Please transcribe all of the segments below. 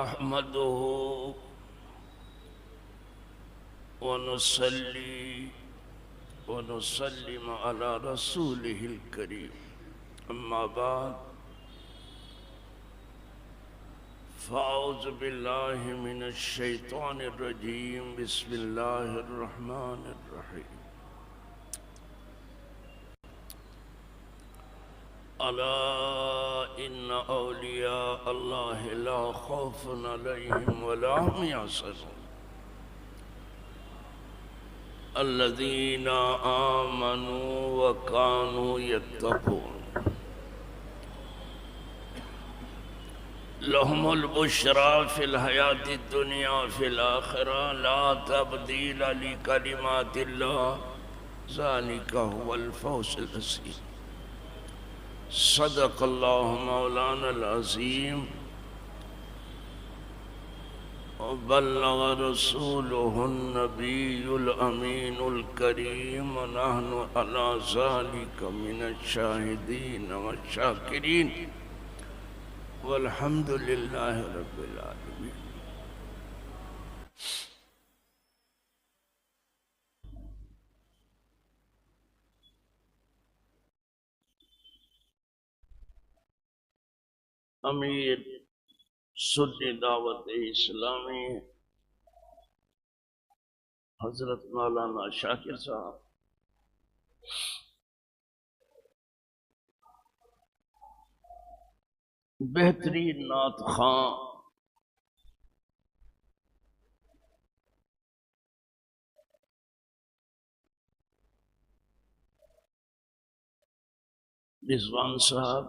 نحمده ونصلي ونسلم على رسوله الكريم أما بعد فأعوذ بالله من الشيطان الرجيم بسم الله الرحمن الرحيم ألا إن أولياء الله لا خوف عليهم ولا هم يحزنون الذين آمنوا وكانوا يتقون لهم البشرى في الحياة الدنيا في الآخرة لا تبديل لكلمات الله ذلك هو الفوز العظيم صدق الله مولانا العظيم وبلغ رسوله النبي الأمين الكريم ونحن على ذلك من الشاهدين والشاكرين والحمد لله رب العالمين. امیر سنی دعوت اسلامی حضرت مولانا شاکر صاحب بہترین نعت خواں رضوان صاحب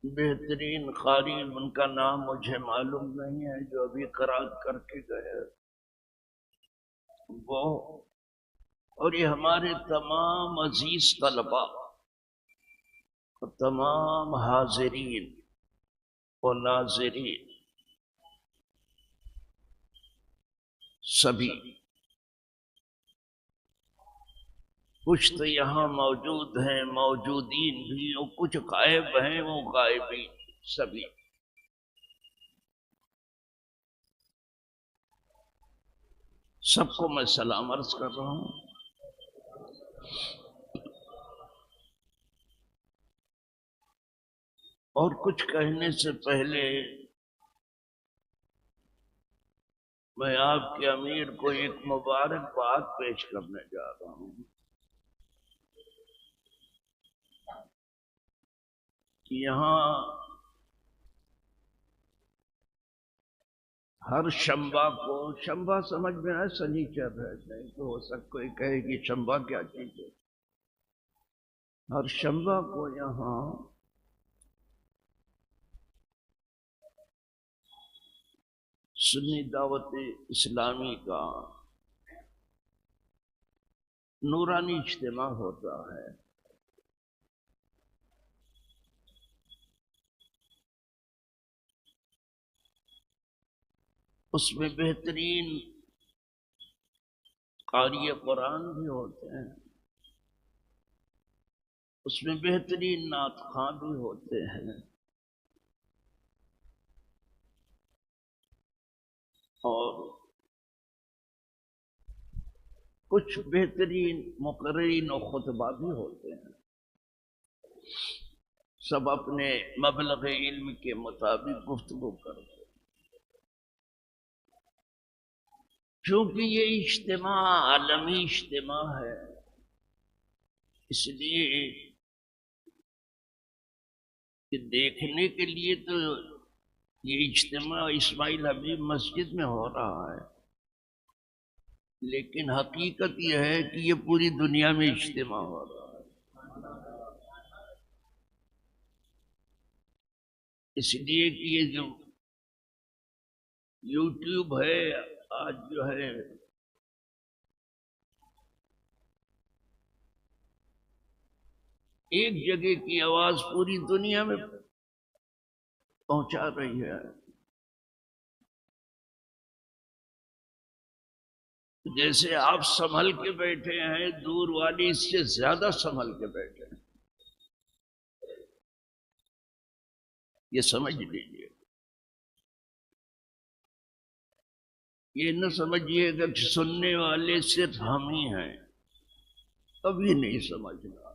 بہترین قاری، ان کا نام مجھے معلوم نہیں ہے، جو ابھی قرات کر کے گئے وہ، اور یہ ہمارے تمام عزیز طلباء اور تمام حاضرین و ناظرین سبھی، کچھ تو یہاں موجود ہیں، موجودین بھی، اور کچھ غائب ہیں، وہ غائبین سبھی، سب کو میں سلام عرض کر رہا ہوں۔ اور کچھ کہنے سے پہلے میں آپ کے امیر کو ایک مبارک بات پیش کرنے جا رہا ہوں کہ یہاں ہر شنبہ کو، شنبہ سمجھ میں آئے سنیچر ہے، نہیں تو ہو سکتا کوئی کہے کہ شنبہ کیا چیز ہے، ہر شنبہ کو یہاں سنی دعوت اسلامی کا نورانی اجتماع ہوتا ہے۔ اس میں بہترین قاری قرآن بھی ہوتے ہیں، اس میں بہترین نعت خواں بھی ہوتے ہیں، اور کچھ بہترین مقررین و خطبہ بھی ہوتے ہیں، سب اپنے مبلغ علم کے مطابق گفتگو کرتے ہیں۔ چونکہ یہ اجتماع عالمی اجتماع ہے، اس لیے کہ دیکھنے کے لیے تو یہ اجتماع اسماعیل حبیب مسجد میں ہو رہا ہے، لیکن حقیقت یہ ہے کہ یہ پوری دنیا میں اجتماع ہو رہا ہے، اس لیے کہ یہ جو یوٹیوب ہے آج جو ہے ایک جگہ کی آواز پوری دنیا میں پہنچا رہی ہے۔ جیسے آپ سنبھل کے بیٹھے ہیں، دور والی اس سے زیادہ سنبھل کے بیٹھے ہیں، یہ سمجھ لیجیے، یہ نہ سمجھیے گا کہ سننے والے صرف ہم ہی ہیں، کبھی نہیں سمجھنا۔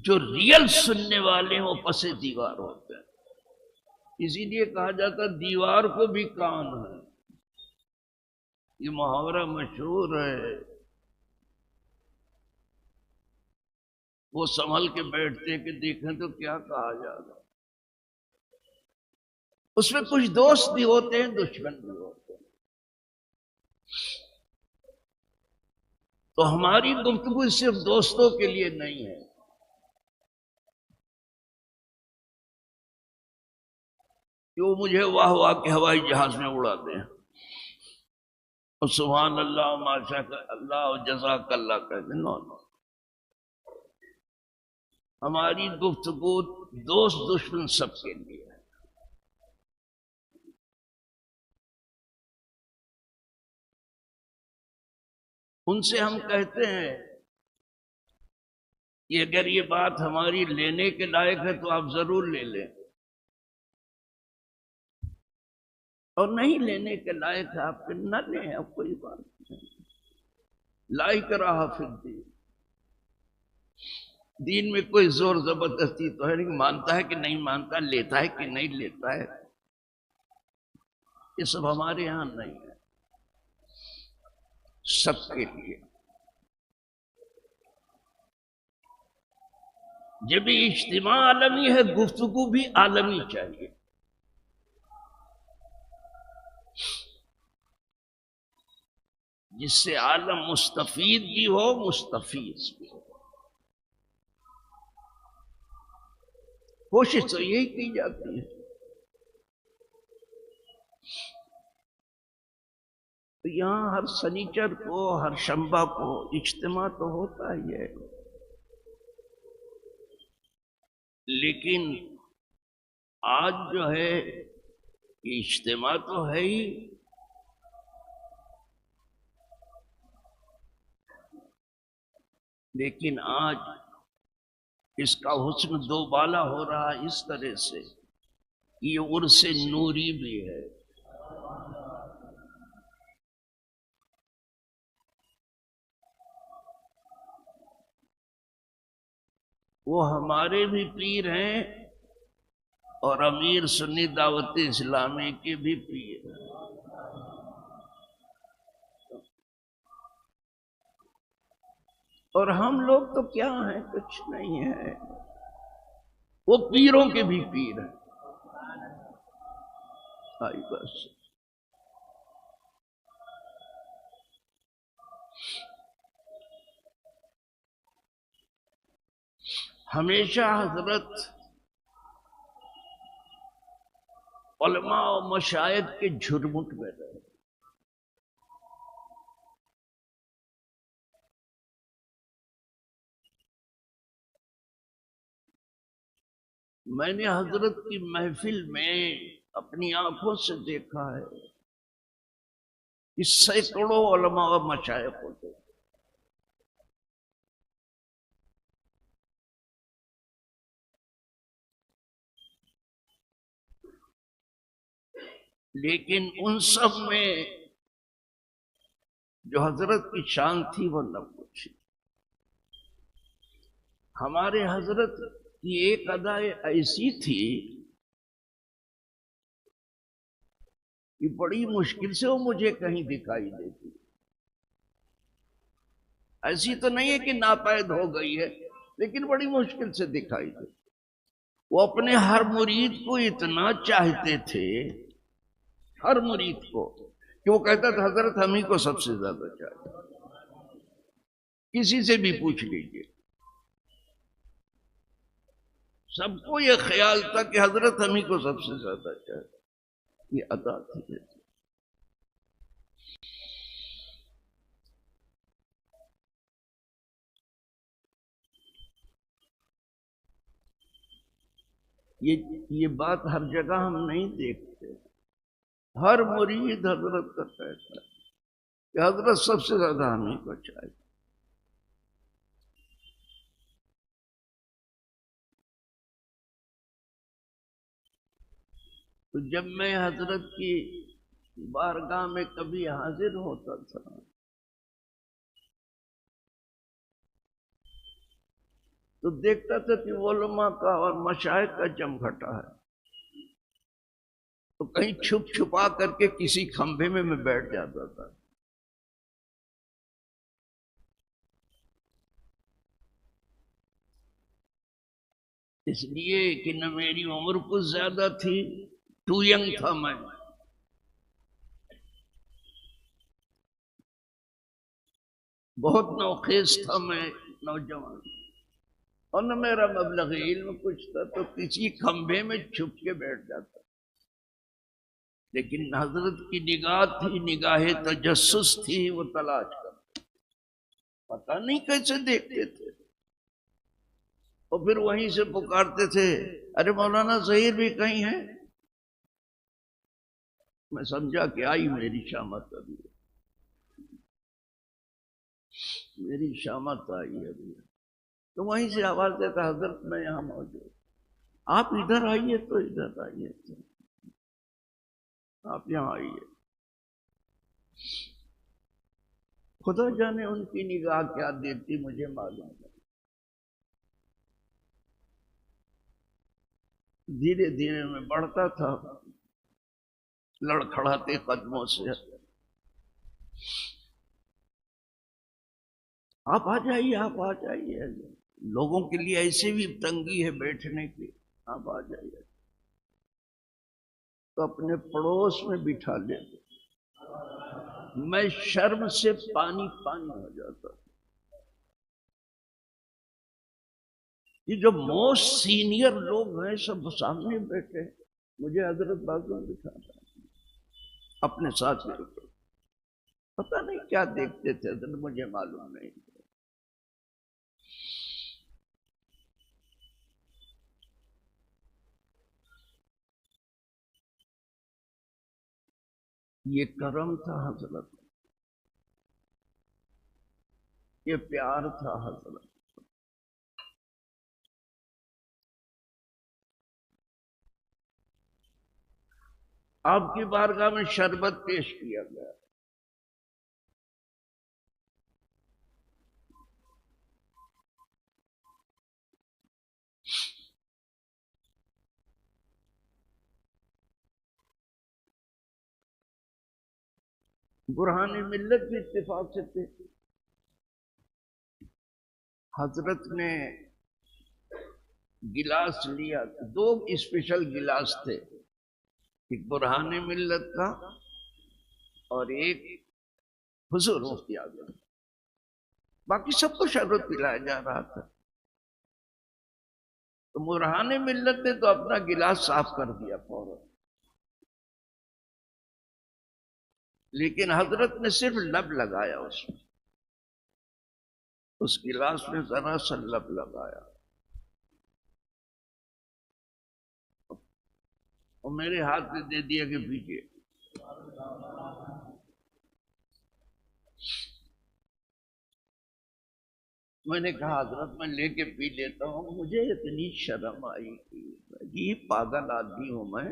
جو ریئل سننے والے ہیں وہ پس دیوار ہوتے ہیں، اسی لیے کہا جاتا ہے دیوار کو بھی کان ہے۔ یہ محاورہ مشہور ہے، وہ سنبھل کے بیٹھتے کہ دیکھیں تو کیا کہا جاتا۔ اس میں کچھ دوست بھی ہوتے ہیں، دشمن بھی ہوتے ہیں۔ تو ہماری گفتگو صرف دوستوں کے لیے نہیں ہے، کہ وہ مجھے واہ واہ کے ہوائی جہاز میں اڑا دیں اور سبحان اللہ ماشاء اللہ اور جزاک اللہ کہتے ہیں۔ نو نو، ہماری گفتگو دوست دشمن سب کے لیے ہے۔ ان سے ہم کہتے ہیں کہ اگر یہ بات ہماری لینے کے لائق ہے تو آپ ضرور لے لیں، اور نہیں لینے کے لائق ہے آپ نہ لیں، اب کوئی بات نہیں۔ لا اکراہ فی الدین، دین میں کوئی زور زبردستی تو ہے نہیں، مانتا ہے کہ نہیں مانتا، لیتا ہے کہ نہیں لیتا ہے، یہ سب ہمارے یہاں نہیں ہے، سب کے لیے۔ جب اجتماع عالمی ہے، گفتگو بھی عالمی چاہیے۔ جس سے عالم مستفید بھی ہو، مستفیض بھی ہو۔ کوشش تو یہی کی جاتی ہے۔ یہاں ہر سنیچر کو، ہر شنبہ کو اجتماع تو ہوتا ہی ہے، لیکن آج جو ہے اجتماع تو ہے ہی، لیکن آج اس کا حسن دوبالا ہو رہا اس طرح سے، یہ عرس نوری بھی ہے۔ وہ ہمارے بھی پیر ہیں اور امیر سنی دعوت اسلامی کے بھی پیر ہیں۔ اور ہم لوگ تو کیا ہیں، کچھ نہیں ہے، وہ پیروں کے بھی پیر ہیں۔ آئی بس، ہمیشہ حضرت علماء و مشائخ کے جھرمٹ میں رہے۔ میں نے حضرت کی محفل میں اپنی آنکھوں سے دیکھا ہے کہ سینکڑوں علماء و مشائخ ہوتے، لیکن ان سب میں جو حضرت کی شان تھی وہ نہ پوچھی۔ ہمارے حضرت کی ایک ادا ایسی تھی کہ بڑی مشکل سے وہ مجھے کہیں دکھائی دیتی، ایسی تو نہیں ہے کہ ناپید ہو گئی ہے، لیکن بڑی مشکل سے دکھائی دیتی۔ وہ اپنے ہر مرید کو اتنا چاہتے تھے، ہر مرید کو، کہ وہ کہتا تھا حضرت ہم ہی کو سب سے زیادہ چاہتے، کسی سے بھی پوچھ لیجئے، سب کو یہ خیال تھا کہ حضرت ہم ہی کو سب سے زیادہ چاہتے۔ یہ ادا تھی۔ یہ بات ہر جگہ ہم نہیں دیکھتے۔ ہر مرید حضرت کا کہتا ہے کہ حضرت سب سے زیادہ ہم ہی کو چاہیے۔ تو جب میں حضرت کی بارگاہ میں کبھی حاضر ہوتا تھا تو دیکھتا تھا کہ علماء کا اور مشائخ کا جمگھٹا ہے، تو کہیں چھپ چھپا کر کے کسی کھمبے میں بیٹھ جاتا تھا۔ اس لیے کہ نہ میری عمر کچھ زیادہ تھی، ٹو ینگ تھا میں، بہت نوخیز تھا میں، نوجوان، اور نہ میرا مبلغ علم کچھ تھا، تو کسی کھمبے میں چھپ کے بیٹھ جاتا۔ لیکن حضرت کی نگاہ تھی، نگاہ تجسس تھی، وہ تلاش کرتے، پتہ نہیں کیسے دیکھتے تھے، اور پھر وہیں سے پکارتے تھے، ارے مولانا ظہیر بھی کہیں ہیں؟ میں سمجھا کہ آئی میری شامت، ابھی میری شامت آئی ابھی، تو وہیں سے آواز دیتا، حضرت میں یہاں موجود، آپ ادھر آئیے، تو ادھر آئیے، آپ یہاں آئیے۔ خدا جانے ان کی نگاہ کیا دیکھتی، مجھے معلوم ہے۔ دھیرے دھیرے میں بڑھتا تھا لڑکھڑاتے قدموں سے، آپ آ جائیے، آپ آ جائیے، لوگوں کے لیے ایسے بھی تنگی ہے بیٹھنے کی، آپ آ جائیے، تو اپنے پڑوس میں بٹھا لیتے، میں شرم سے پانی پانی ہو جاتا۔ یہ جو موسٹ سینئر لوگ ہیں سب سامنے بیٹھے، مجھے حضرت بازو میں بٹھاتا اپنے ساتھ، پتہ نہیں کیا دیکھتے تھے حضرت، مجھے معلوم نہیں۔ یہ کرم تھا حضرت، یہ پیار تھا حضرت۔ آپ کی بارگاہ میں شربت پیش کیا گیا، برہان ملت بھی اتفاق سے تھے، حضرت نے گلاس لیا، دو اسپیشل گلاس تھے، ایک برہان ملت کا اور ایک حضور مفتی اعظم، باقی سب کو شربت پلایا جا رہا تھا، تو برہان ملت نے تو اپنا گلاس صاف کر دیا فوراً، لیکن حضرت نے صرف لب لگایا اس میں، اس گلاس میں ذرا سا لب لگایا، اور میرے ہاتھ میں دے دیا کہ پیجیے۔ میں نے کہا حضرت میں لے کے پی لیتا ہوں، مجھے اتنی شرم آئی کہ یہ پاگل آدمی ہوں میں،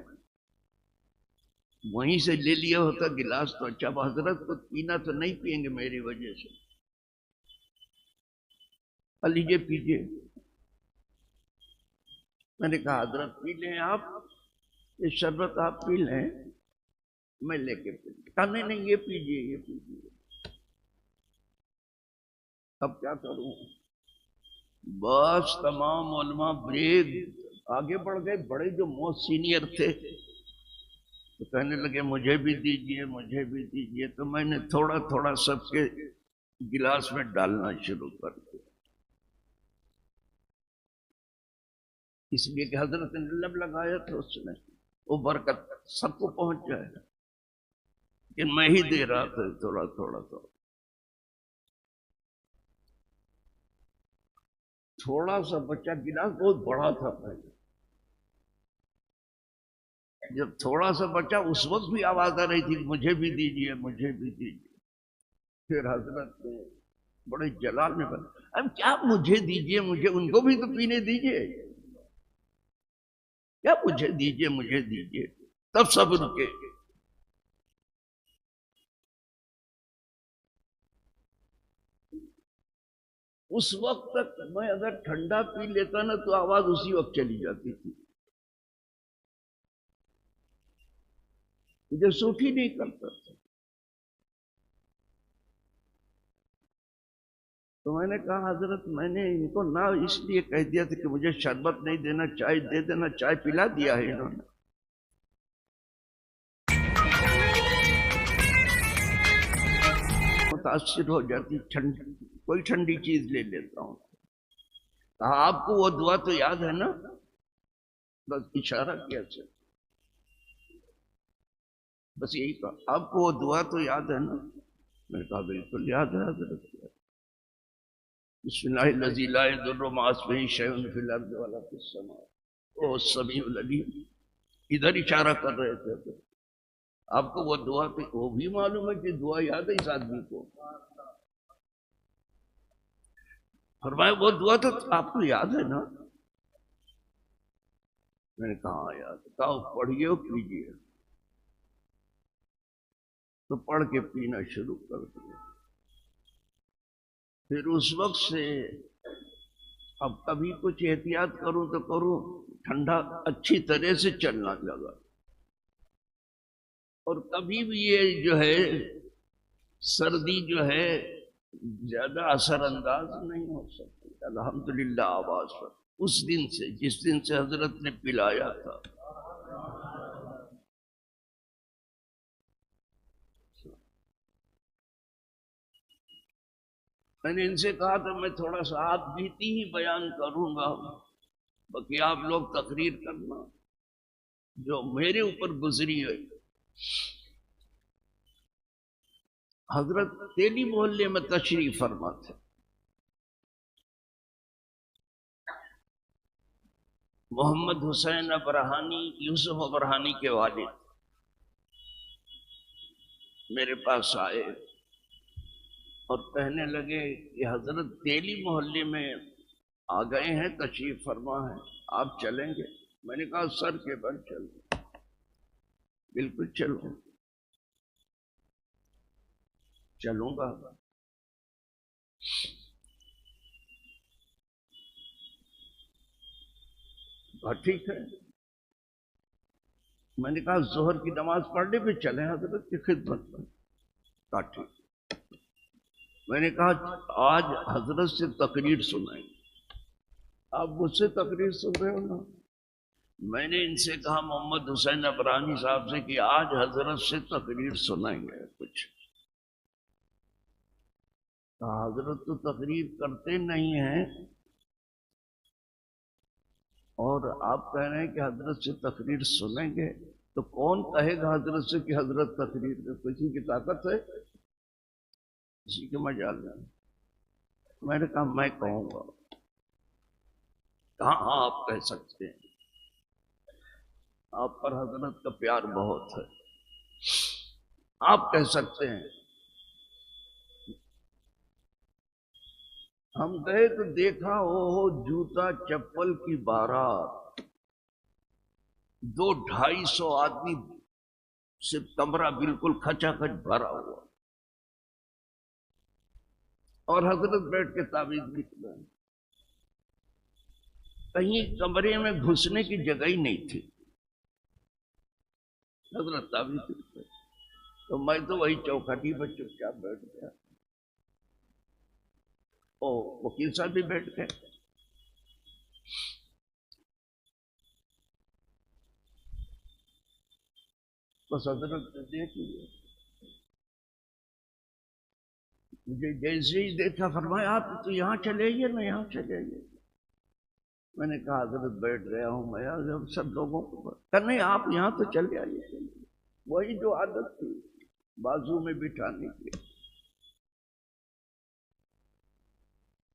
وہیں سے لے لیا ہوتا گلاس تو اچھا، اب حضرت کو پینا تو نہیں پئیں گے میری وجہ سے، لیجیے پیجیے۔ میں نے کہا حضرت پی لیں آپ، یہ شربت آپ پی لیں، میں لے کے پی لیں۔ کہا نہیں نہیں، یہ پیجیے، یہ پیجیے۔ اب کیا کروں، بس تمام علماء بریک آگے بڑھ گئے، بڑے جو موسٹ سینئر تھے تو کہنے لگے مجھے بھی دیجیے، مجھے بھی دیجیے، تو میں نے تھوڑا تھوڑا سب کے گلاس میں ڈالنا شروع کر دیا، اس لیے کہ حضرت نے لب لگایا تو اس میں وہ برکت سب کو پہنچ جائے گا، لیکن میں ہی دے رہا تھا تھوڑا تھوڑا تھوڑا، تھوڑا سا بچہ، گلاس بہت بڑا تھا پہلے، جب تھوڑا سا بچہ، اس وقت بھی آواز آ رہی تھی مجھے بھی دیجیے، مجھے بھی دیجیے، پھر حضرت نے بڑے جلال میں بنا، اب کیا مجھے دیجیے، مجھے، ان کو بھی تو پینے دیجیے، کیا مجھے دیجیے، مجھے دیجیے، تب سب رکے. اس وقت تک میں اگر ٹھنڈا پی لیتا نا تو آواز اسی وقت چلی جاتی تھی، مجھے سوٹ ہی نہیں کرتا تھا. تو میں نے کہا حضرت میں نے ان کو نہ اس لیے کہہ دیا تھا کہ مجھے شربت نہیں دینا، چائے دے دینا، چائے پلا دیا ہے انہوں نے. متاثر ہو جاتی، کوئی ٹھنڈی چیز لے لیتا ہوں. کہا آپ کو وہ دعا تو یاد ہے نا؟ بس اشارہ کیا سے، بس یہی کہا آپ کو وہ دعا تو یاد ہے نا؟ میں نے کہا بالکل یاد ہے حضرت. بسم اللہ الذی لا یضر مع اسمہ شیء فی الارض ولا فی السماء وهو السمیع العلیم. ادھر اشارہ کر رہے تھے. آپ کو وہ دعا وہ بھی معلوم ہے کہ دعا یاد ہے اس آدمی کو؟ فرمایا وہ دعا تو آپ کو یاد ہے نا؟ میں نے کہا یاد. کہا پڑھیے اور پیجیے. تو پڑھ کے پینا شروع کر دیا. پھر اس وقت سے اب کبھی کچھ احتیاط کروں تو کروں، ٹھنڈا اچھی طرح سے چلنا لگا. اور کبھی بھی یہ جو ہے سردی جو ہے زیادہ اثر انداز نہیں ہو سکتی الحمدللہ آواز پر. اس دن سے، جس دن سے حضرت نے پلایا تھا. میں نے ان سے کہا تھا میں تھوڑا سا آپ بیتی ہی بیان کروں گا، باقی آپ لوگ تقریر کرنا جو میرے اوپر گزری ہے. حضرت تیلی محلے میں تشریف فرما تھے. محمد حسین ابرہانی، یوسف ابرہانی کے والد میرے پاس آئے اور کہنے لگے کہ حضرت تیلی محلے میں آ گئے ہیں، تشریف فرما ہے، آپ چلیں گے؟ میں نے کہا سر کے بل چلو. بالکل چلوں گا. ٹھیک ہے. میں نے کہا ظہر کی نماز پڑھنے پہ چلیں حضرت کی خدمت میں. کہا ٹھیک. میں نے کہا آج حضرت سے تقریر سنائیں. آپ مجھ سے تقریر سن رہے ہو نا؟ میں نے ان سے کہا محمد حسین ابرانی صاحب سے کہ آج حضرت سے تقریر سنائیں گے کچھ. کہا حضرت تو تقریر کرتے نہیں ہیں اور آپ کہہ رہے ہیں کہ حضرت سے تقریر سنیں گے، تو کون کہے گا حضرت سے کہ حضرت تقریر میں؟ کسی کی طاقت ہے؟ کسی کے مجال میں؟ میں نے کہا میں کہوں گا. کہاں ہاں آپ کہہ سکتے ہیں، آپ پر حضرت کا پیار بہت ہے، آپ کہہ سکتے ہیں. ہم گئے تو دیکھا وہ جوتا چپل کی بارات، 200-250 آدمی سے کمرہ بالکل کھچا کھچ بھرا ہوا، اور حضرت بیٹھ کے تعویذ لکھ رہے ہیں. کہیں کمرے میں گھسنے کی جگہ ہی نہیں تھی، حضرت تعویذ لکھ رہے. تو میں تو وہی چوکھٹی پر چپ چاپ بیٹھ گیا. وکیل صاحب بھی بیٹھ گئے. بس حضرت نے دیکھ لیا، مجھے جیسے ہی دیکھا فرمایا آپ تو یہاں چلے آئیے نا، یہاں چلے آئیے. میں نے کہا حضرت بیٹھ گیا ہوں میں، جب سب لوگوں کو کہ نہیں آپ یہاں تو چلے آئیے. وہی جو عادت تھی بازو میں بٹھانے کی.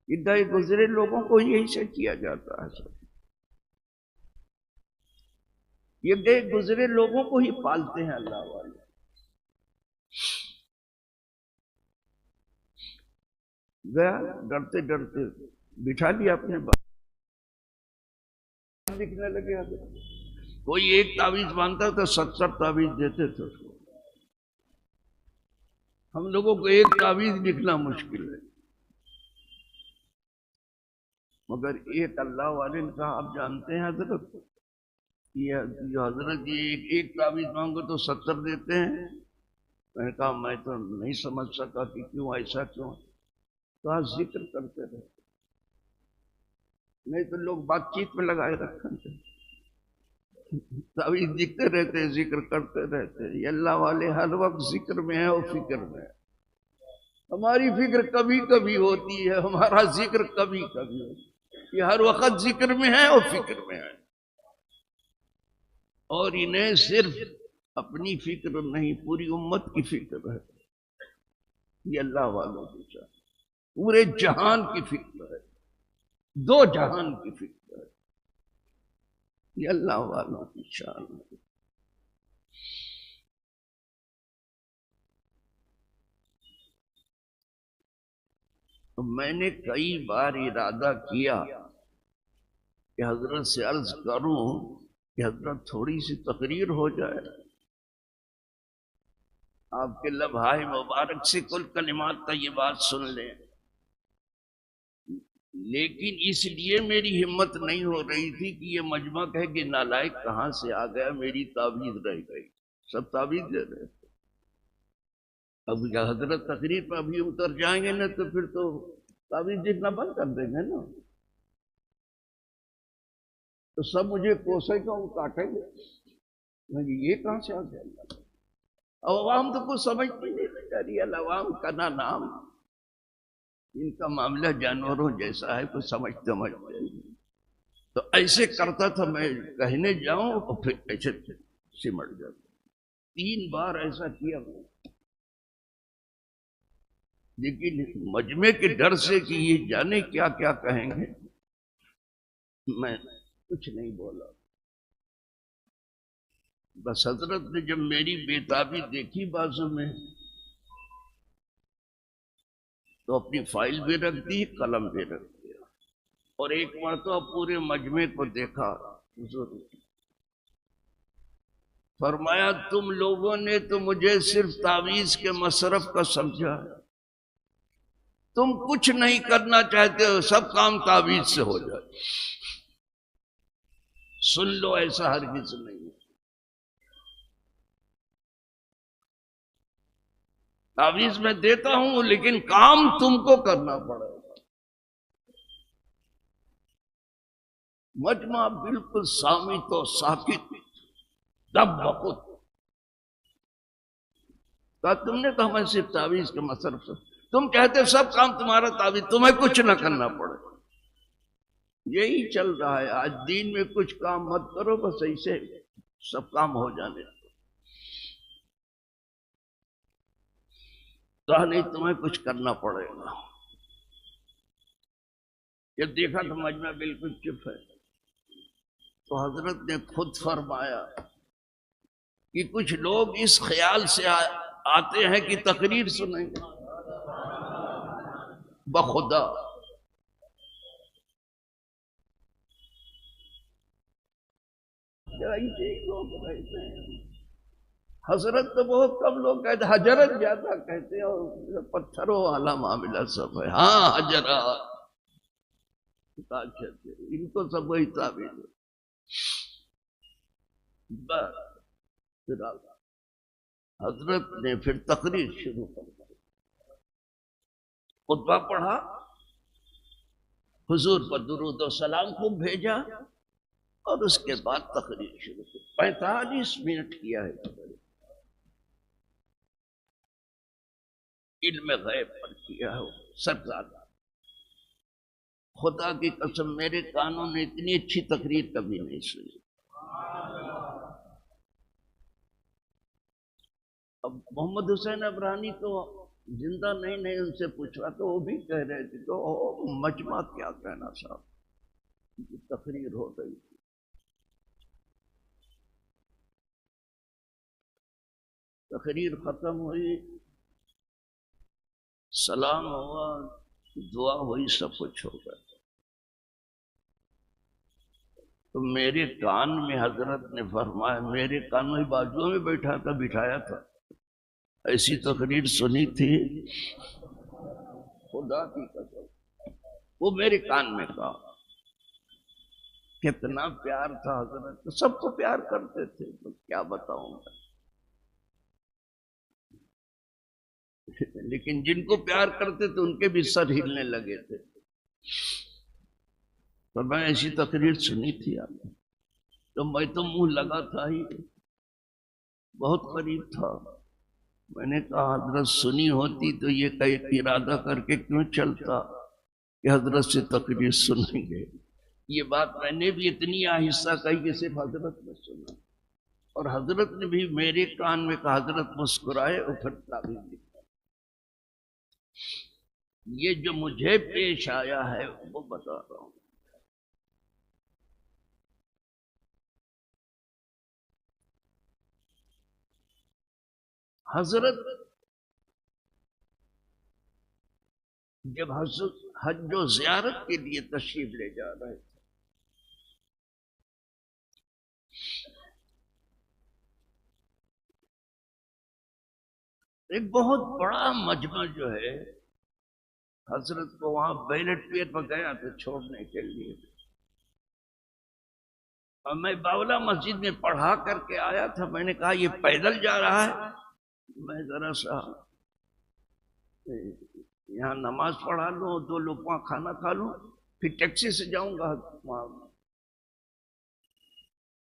ادھر گزرے لوگوں کو یہی سے کیا جاتا ہے. یہ گئے گزرے لوگوں کو ہی پالتے ہیں اللہ والے. گیا ڈرتے ڈرتے بٹھا لیا اپنے بات، لکھنے لگے. کوئی ایک تعویذ مانتا تو 70 تعویذ دیتے تھے اس کو. ہم لوگوں کو ایک تعویذ لکھنا مشکل ہے، مگر ایک اللہ والے نے کہا آپ جانتے ہیں حضرت یہ حضرت یہ ایک تعویذ مانگو تو 70 دیتے ہیں. میں نے کہا میں تو نہیں سمجھ سکا کہ کیوں ایسا کیوں. کہا ذکر کرتے رہتے، نہیں تو لوگ بات چیت میں لگائے رکھتے تھے، تعویذ لکھتے رہتے ذکر کرتے رہتے. یہ اللہ والے ہر وقت ذکر میں ہے اور فکر میں ہے. ہماری فکر کبھی کبھی ہوتی ہے، ہمارا ذکر کبھی کبھی ہوتا ہے. یہ ہر وقت ذکر میں ہے اور فکر میں ہے. اور انہیں صرف اپنی فکر نہیں پوری امت کی فکر ہے. یہ اللہ والوں کی چاہ پورے جہان کی فکر ہے، 2 جہان کی فکر ہے. یہ اللہ والوں کی شان ہے. میں نے کئی بار ارادہ کیا کہ حضرت سے عرض کروں کہ حضرت تھوڑی سی تقریر ہو جائے، آپ کے لبھائے مبارک سے کل کلمات طیبات سن لیں. لیکن اس لیے میری ہمت نہیں ہو رہی تھی کہ یہ مجمع کہے کہ نالائق کہاں سے آ گیا، میری تعویذ رہ گئی. سب تعویذ دے رہے تھے. اب حضرت تقریر پہ ابھی اتر جائیں گے نا تو پھر تو تعویذ دیکھنا بند کر دیں گے نا، تو سب مجھے کوسے کو کاٹیں گے. یہ کہاں سے آ گیا؟ عوام تو کچھ سمجھتی نہیں بیچاری. العوام کا نام ان کا معاملہ جانوروں جیسا ہے، کچھ سمجھتے تو ایسے کرتا تھا. میں کہنے جاؤں اور پھر ایسے سمٹ جاتا. 3 بار ایسا کیا میں، لیکن مجمع کے ڈر سے کہ یہ جانے کیا کیا کہیں گے میں کچھ نہیں بولا. بس حضرت نے جب میری بےتابی دیکھی بازو میں تو اپنی فائل بھی رکھ دی، قلم بھی رکھ دیا، اور ایک مرتبہ پورے مجمع کو دیکھا. فرمایا تم لوگوں نے تو مجھے صرف تعویذ کے مصرف کا سمجھا ہے، تم کچھ نہیں کرنا چاہتے ہو، سب کام تعویذ سے ہو جائے. سن لو ایسا ہرگز نہیں ہے. تعویذ میں دیتا ہوں لیکن کام تم کو کرنا پڑے گا. مجمع بالکل صامت و ساکت، دب بخود. کہا تم نے کہا میں صرف تعویذ کے مصرف سے، تم کہتے سب کام تمہارا تعویذ، تمہیں کچھ نہ کرنا پڑے. یہی چل رہا ہے آج دین میں. کچھ کام مت کرو، بس ایسے سب کام ہو جانے. کہا نہیں تمہیں کچھ کرنا پڑے گا. جب دیکھا تو مجمع بالکل چپ ہے تو حضرت نے خود فرمایا کہ کچھ لوگ اس خیال سے آتے ہیں کہ تقریر سنیں گے. بخدا لوگ رہتے ہیں. حضرت تو بہت کم لوگ کہتے، حضرت زیادہ کہتے ہیں، اور پتھروں والا معاملہ سب ہے. ہاں حضرات ان کو سب وہی تعبیر. حضرت نے پھر تقریر شروع کر دی. خطبہ پڑھا، حضور پر درود و سلام کو بھیجا، اور اس کے بعد تقریر شروع کی. 45 منٹ کیا ہے. علم غیب پر کیا ہے سرکار. خدا کی قسم میرے کانوں نے اتنی اچھی تقریر کبھی نہیں سنی. اب محمد حسین ابرانی تو زندہ نہیں ان سے پوچھا تو وہ بھی کہہ رہے تھے تو مجمع کیا کہنا صاحب، تقریر ہو گئی. تقریر ختم ہوئی، سلام ہوا، دعا ہوئی، سب کچھ ہو گیا. تو میرے کان میں حضرت نے فرمایا، میرے کان میں بازو میں بیٹھا تھا، بٹھایا تھا، ایسی تقریر سنی تھی خدا کی قسم، وہ میرے کان میں کہا۔ کتنا پیار تھا حضرت، سب کو پیار کرتے تھے، تو کیا بتاؤں میں، لیکن جن کو پیار کرتے تھے ان کے بھی سر ہلنے لگے تھے۔ تو میں ایسی تقریر سنی تھی آپ، تو میں تو منہ لگا تھا ہی، بہت قریب تھا۔ میں نے کہا حضرت سنی ہوتی تو یہ کہ ارادہ کر کے کیوں چلتا کہ حضرت سے تقریر سنیں گے۔ یہ بات میں نے بھی اتنی آہستہ کہی کہ صرف حضرت نے سنا، اور حضرت نے بھی میرے کان میں کہا، حضرت مسکرائے اور پھر تعبیر لکھا۔ یہ جو مجھے پیش آیا ہے وہ بتا رہا ہوں۔ حضرت جب حج و زیارت کے لیے تشریف لے جا رہے تھے، ایک بہت بڑا مجمع جو ہے، حضرت کو وہاں بیلٹ پیئر پر گیا تھا چھوڑنے کے لیے، اور میں باولا مسجد میں پڑھا کر کے آیا تھا۔ میں نے کہا یہ پیدل جا رہا ہے، میں ذرا سا یہاں نماز پڑھا لوں، 2 لقمہ کھانا کھا لوں، پھر ٹیکسی سے جاؤں گا،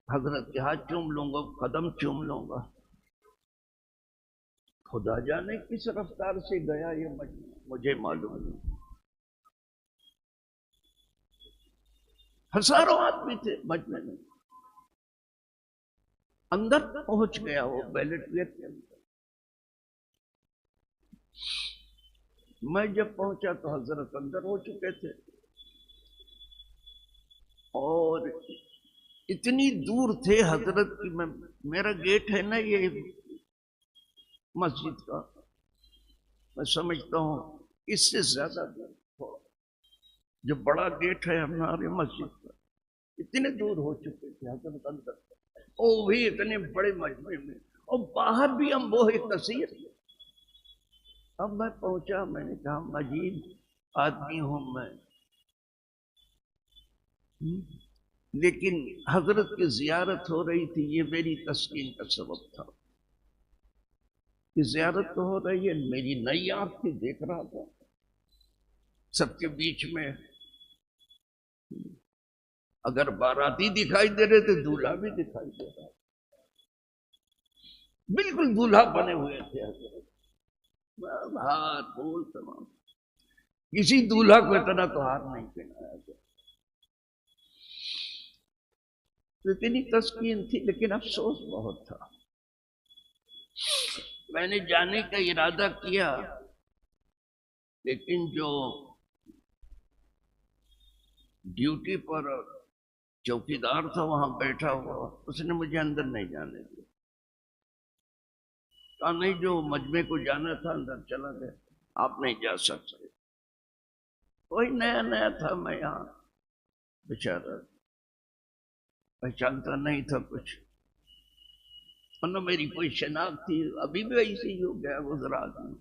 حضرت کے ہاتھ چوم لوں گا، قدم چوم لوں گا۔ خدا جانے کس رفتار سے گیا یہ مجھے معلوم نہیں۔ ہزاروں آدمی تھے مجمع میں، اندر پہنچ گیا وہ بیلٹ پیئر کے اندر۔ میں جب پہنچا تو حضرت اندر ہو چکے تھے، اور اتنی دور تھے حضرت کی، میرا گیٹ ہے نا یہ مسجد کا، میں سمجھتا ہوں اس سے زیادہ دور، جو بڑا گیٹ ہے ہمارے مسجد کا، اتنے دور ہو چکے تھے حضرت اندر، وہ بھی اتنے بڑے مجمع میں، اور باہر بھی ہم وہ ایک کثیر۔ اب میں پہنچا، میں نے کہا مجید آدمی ہوں میں، لیکن حضرت کی زیارت ہو رہی تھی، یہ میری تسکین کا سبب تھا کہ زیارت تو ہو رہی ہے، میری نئی آنکھ تھی، دیکھ رہا تھا سب کے بیچ میں، اگر باراتی دکھائی دے رہے تھے، دولہا بھی دکھائی دے رہا، بالکل دولہا بنے ہوئے تھے حضرت، ہار پھول تمام، کسی دولہا کو اتنا تو ہار نہیں پہنایا گیا۔ اتنی تسکین تھی، لیکن افسوس بہت تھا۔ میں نے جانے کا ارادہ کیا، لیکن جو ڈیوٹی پر چوکیدار تھا وہاں بیٹھا ہوا، اس نے مجھے اندر نہیں جانے دیا، کہا نہیں، جو مجمع کو جانا تھا اندر چلا گیا، آپ نہیں جا سکتے۔ کوئی نیا نیا تھا، میں یہاں بیچارہ پہچانتا نہیں تھا کچھ، ورنہ میری کوئی شناخت تھی، ابھی بھی ایسے ہی ہو گیا گزرا آدمی۔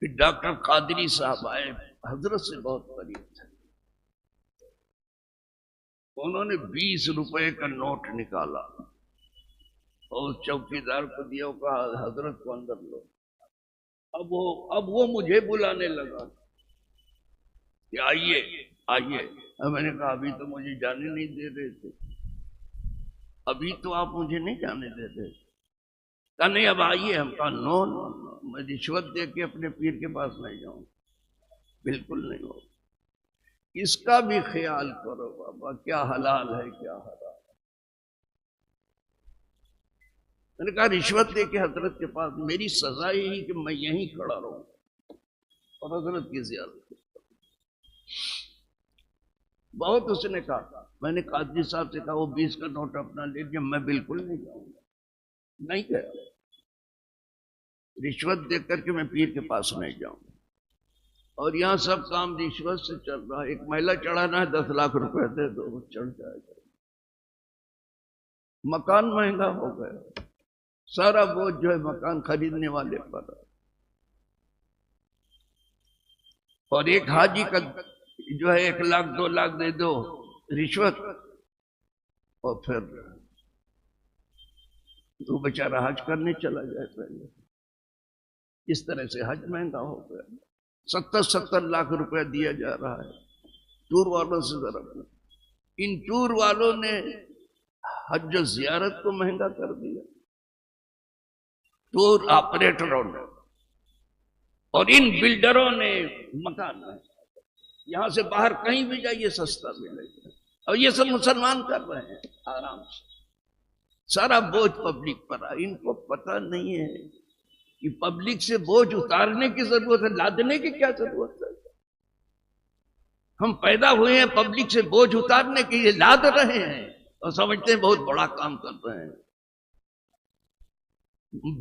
پھر ڈاکٹر قادری صاحب آئے، حضرت سے بہت قریب تھے، انہوں نے 20 روپے کا نوٹ نکالا اور چوکیدار کو دیا، کہا حضرت کو اندر لو۔ اب وہ مجھے بلانے لگا کہ آئیے آئیے، میں نے کہا ابھی تو مجھے جانے نہیں دے رہے تھے، ابھی تو آپ مجھے نہیں جانے دے رہے، کہا نہیں اب آئیے۔ ہم کہا نو نو نو، میں رشوت دے کے اپنے پیر کے پاس نہیں جاؤں، بالکل نہیں ہو، اس کا بھی خیال کرو بابا، کیا حلال ہے کیا حرام ہے۔ میں نے کہا رشوت دے کے حضرت کے پاس، میری سزا یہی کہ میں یہیں کھڑا رہوں اور حضرت کی زیارت کروں۔ بہت اس نے کہا، میں نے قادری صاحب سے کہا وہ 20 کا نوٹ اپنا لے لیا، میں بالکل نہیں جاؤں گا، نہیں گیا، رشوت دے کر کے میں پیر کے پاس نہیں جاؤں گا۔ اور یہاں سب کام رشوت سے چل رہا ہے. ایک محلہ چڑھانا ہے 10 لاکھ روپے دے دو وہ چڑھ جائے گا. مکان مہنگا ہو گیا, سارا بوجھ جو ہے مکان خریدنے والے پر. اور ایک حاجی کا جو ہے 1 لاکھ 2 لاکھ دے دو رشوت, اور پھر تو بیچارہ حج کرنے چلا جائے پہلے. اس طرح سے حج مہنگا ہو گیا. 70 لاکھ روپیہ دیا جا رہا ہے ٹور والوں سے. ذرا ان ٹور والوں نے حج و زیارت کو مہنگا کر دیا, ٹور آپریٹروں نے. اور ان بلڈروں نے مکان میں یہاں سے باہر کہیں بھی جائیے سستا ملے گا. اور یہ سب مسلمان کر رہے ہیں آرام سے. سارا بوجھ پبلک پر ہے. ان کو پتہ نہیں ہے کہ پبلک سے بوجھ اتارنے کی ضرورت ہے, لادنے کی کیا ضرورت ہے. ہم پیدا ہوئے ہیں پبلک سے بوجھ اتارنے کے لیے, لاد رہے ہیں اور سمجھتے ہیں بہت بڑا کام کر رہے ہیں.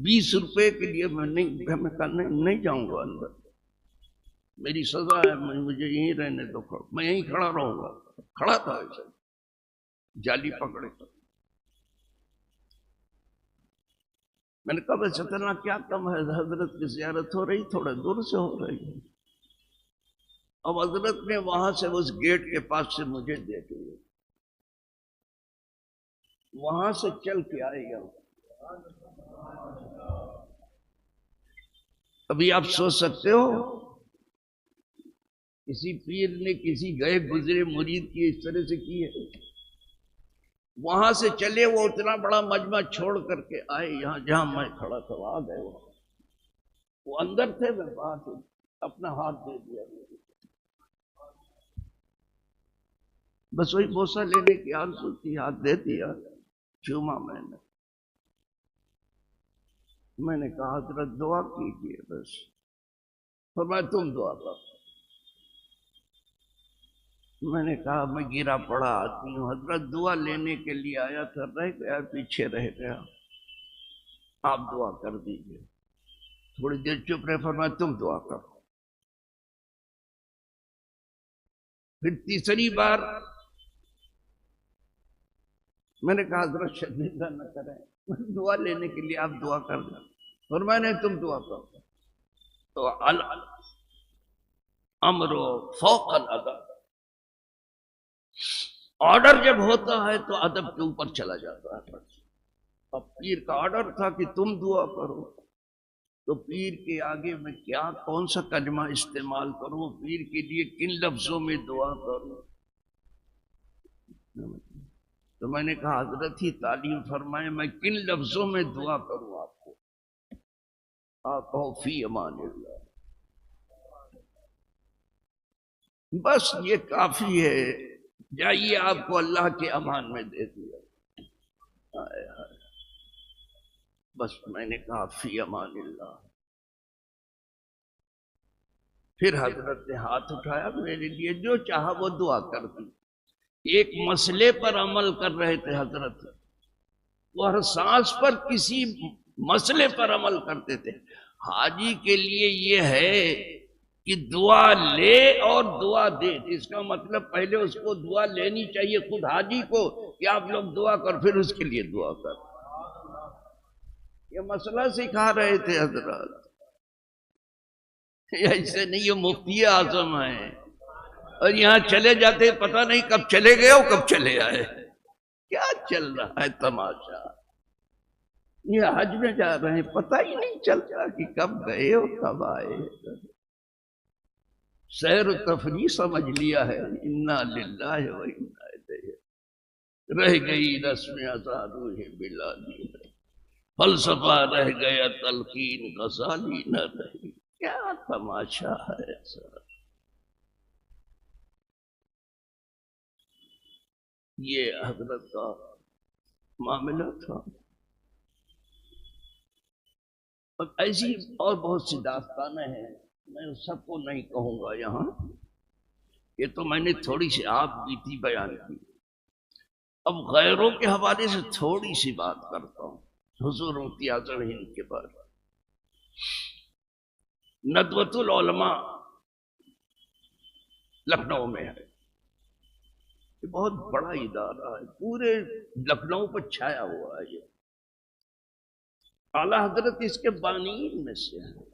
20 روپے کے لیے میں نہیں جاؤں گا اندر, میری سزا ہے, مجھے یہیں رہنے دو, میں یہیں کھڑا رہوں گا. کھڑا تھا ایسے جالی پکڑے کر. میں نے کہا بس اتنا کیا کم ہے, حضرت کی زیارت ہو رہی, تھوڑے دور سے ہو رہی ہے. اب حضرت نے وہاں سے اس گیٹ کے پاس سے مجھے دیکھ لیا, وہاں سے چل کے آئے گا. ابھی آپ سوچ سکتے ہو کسی پیر نے کسی گئے گزرے مرید کی اس طرح سے کی ہے. وہاں سے چلے, وہ اتنا بڑا مجمع چھوڑ کر کے آئے یہاں جہاں میں کھڑا تھا. آ گئے وہ اندر تھے, میں باہر سے اپنا ہاتھ دے دیا, بس وہی بوسہ لینے کی آرزو تھی, ہاتھ دے دیا, چوما میں نے کہا حضرت دعا کیجیے بس. فرمایا تم دعا کرو. میں نے کہا میں گرا پڑا آدمی ہوں, حضرت دعا لینے کے لیے آیا تھا, رہ گیا, پیچھے رہ گیا, آپ دعا کر دیجیے. تھوڑی دیر چپ رہے, فرمایا تم دعا کرو. پھر تیسری بار میں نے کہا حضرت شرمندہ نہ کریں, دعا لینے کے لیے آپ دعا کر دیں. اور میں نے تم دعا کرو. تو الامر فوق الادب, آرڈر جب ہوتا ہے تو ادب کے اوپر چلا جاتا ہے. اب پیر کا آرڈر تھا کہ تم دعا کرو, تو پیر کے آگے میں کیا کون سا کلمہ استعمال کروں, پیر کے لیے کن لفظوں میں دعا کروں. تو میں نے کہا حضرت ہی تعلیم فرمائے میں کن لفظوں میں دعا کروں آپ کو. آپ کہو فی امان اللہ, بس یہ کافی ہے, جائیے آپ کو اللہ کے امان میں دے دیا. بس میں نے کہا فی امان اللہ. پھر حضرت نے ہاتھ اٹھایا میرے لیے, جو چاہا وہ دعا کر دی. ایک مسئلے پر عمل کر رہے تھے حضرت, وہ ہر سانس پر کسی مسئلے پر عمل کرتے تھے. حاجی کے لیے یہ ہے کہ دعا لے اور دعا دے. اس کا مطلب پہلے اس کو دعا لینی چاہیے خود حاجی کو کہ آپ لوگ دعا کر, پھر اس کے لیے دعا کر. یہ مسئلہ سکھا رہے تھے حضرت. ایسے نہیں, یہ مفتی اعظم ہیں اور یہاں چلے جاتے, پتہ نہیں کب چلے گئے اور کب چلے آئے. کیا چل رہا ہے تماشا. یہ حج میں جا رہے ہیں, پتہ ہی نہیں چلتا کہ کب گئے اور کب آئے. سیر و تفریح سمجھ لیا ہے. انا للہ و انا الیہ. رہ گئی رسم ادا روح بلالی, فلسفہ رہ گیا تلقین غزالی نہ رہی. کیا تماشا ہے ایسا. یہ حضرت کا معاملہ تھا. اور ایسی اور بہت سی داستانیں ہیں, میں سب کو نہیں کہوں گا یہاں, یہ تو میں نے تھوڑی سی آپ بیتی بیان کی. اب غیروں کے حوالے سے تھوڑی سی بات کرتا ہوں. حضور مفتی اعظم ہند کے بارے, ندوۃ العلماء لکھنؤ میں ہے، یہ بہت بڑا ادارہ ہے، پورے لکھنؤ پر چھایا ہوا ہے یہ، اعلیٰ حضرت اس کے بانیین میں سے ہیں،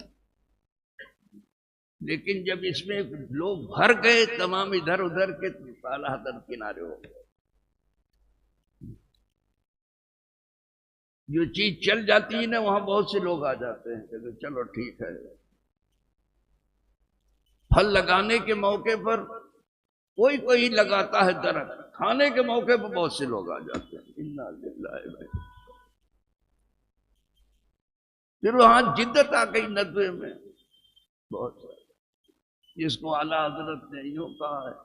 لیکن جب اس میں لوگ بھر گئے تمام ادھر ادھر کے، اعلیٰ حضرت کنارے ہو گئے۔ جو چیز چل جاتی ہے نا وہاں بہت سے لوگ آ جاتے ہیں کہ چلو ٹھیک ہے۔ پھل لگانے کے موقع پر کوئی کوئی لگاتا ہے درخت، کھانے کے موقع پر بہت سے لوگ آ جاتے ہیں، انا للہ و پھر وہاں جدت آ گئی ندوے میں بہت سارے، جس کو اعلیٰ حضرت نے یوں کہا ہے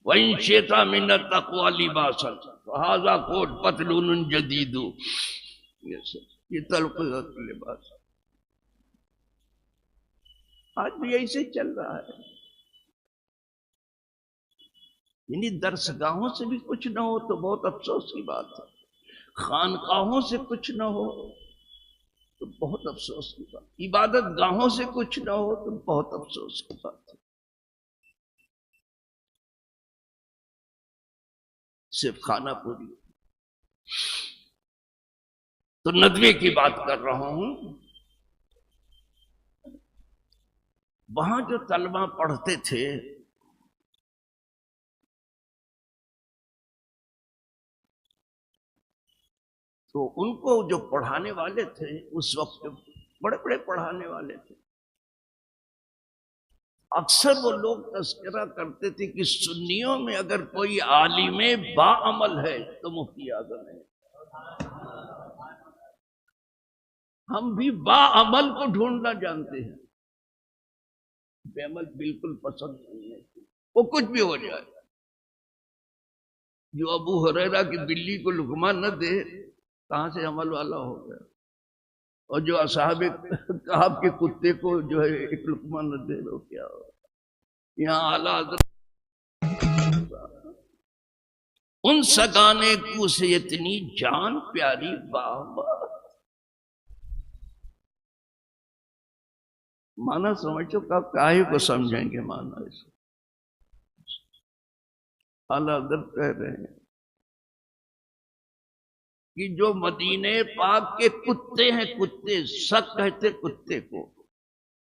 وَإِن شِئْتَ مِنَ التَّقْوَىٰ لِبَاسًا فَهَٰذَا قُوتٌ پَتْلُونٌ جَدِيدٌ، یہ تقویٰ کا لباس آج بھی ایسے چل رہا ہے، یعنی درسگاہوں سے بھی کچھ نہ ہو تو بہت افسوس کی بات ہے، خانقاہوں سے کچھ نہ ہو تو بہت افسوس کی بات، عبادت گاہوں سے کچھ نہ ہو تو بہت افسوس کی بات ہے، صرف کھانا پوری۔ تو ندوے کی بات کر رہا ہوں، وہاں جو طلبہ پڑھتے تھے تو ان کو جو پڑھانے والے تھے اس وقت بڑے بڑے پڑھانے والے تھے، اکثر وہ لوگ تذکرہ کرتے تھے کہ سنیوں میں اگر کوئی عالم باعمل ہے تو مفتی اعظم ہے، ہم بھی باعمل کو ڈھونڈنا جانتے ہیں، بے عمل بالکل پسند نہیں ہے، وہ کچھ بھی ہو جائے، جو ابو ہریرہ کی بلی کو لقمہ نہ دے کہاں سے عمل والا ہو گیا، اور جو اصحاب کہف کے کتے کو جو ہے ایک لقمہ نہ دے وہ کیا ہو۔ یہاں اعلیٰ حضرت ان سگانے کو سے اتنی جان پیاری بابا، مانا سمجھو کاہے کو سمجھیں گے مانا اس کو، اعلیٰ حضرت کہہ رہے ہیں کہ جو مدینہ پاک کے کتے ہیں، کتے سک کہتے کتے کو،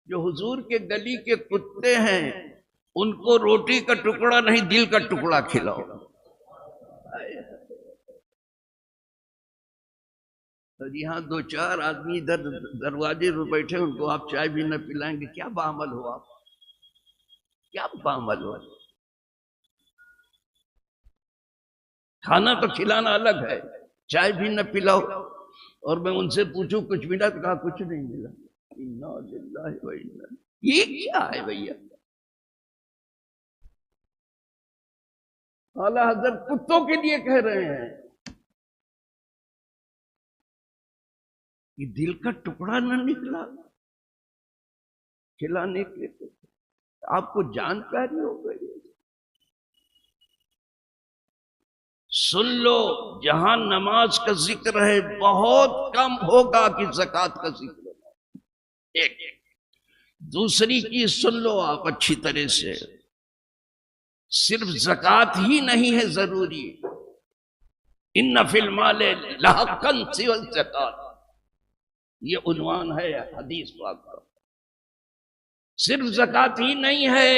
جو حضور کے گلی کے کتے ہیں ان کو روٹی کا ٹکڑا نہیں دل کا ٹکڑا کھلاؤ، اور یہاں دو چار آدمی ادھر دروازے پہ بیٹھے ان کو آپ چائے بھی نہ پلائیں گے، کیا بعمل ہو آپ، کیا بعمل ہو؟ کھانا تو کھلانا الگ ہے، چائے بھی نہ پلاؤ، اور میں ان سے پوچھوں کچھ ملا تو کہا کچھ نہیں ملا، انا للہ و انا، یہ کیا ہے بھیا؟ اعلیٰ حضرت کتوں کے لیے کہہ رہے ہیں کہ دل کا ٹکڑا نہ نکلا کھلانے کے لیے، آپ کو جان پیاری ہو گئی۔ سن لو، جہاں نماز کا ذکر ہے بہت کم ہوگا کہ زکوٰۃ کا ذکر ہے، ایک دوسری چیز سن لو آپ اچھی طرح سے، صرف زکوٰۃ ہی نہیں ہے ضروری، ان فی المال لحقا سوی الزکوٰۃ، یہ عنوان ہے حدیث پاک کا، صرف زکوٰۃ ہی نہیں ہے،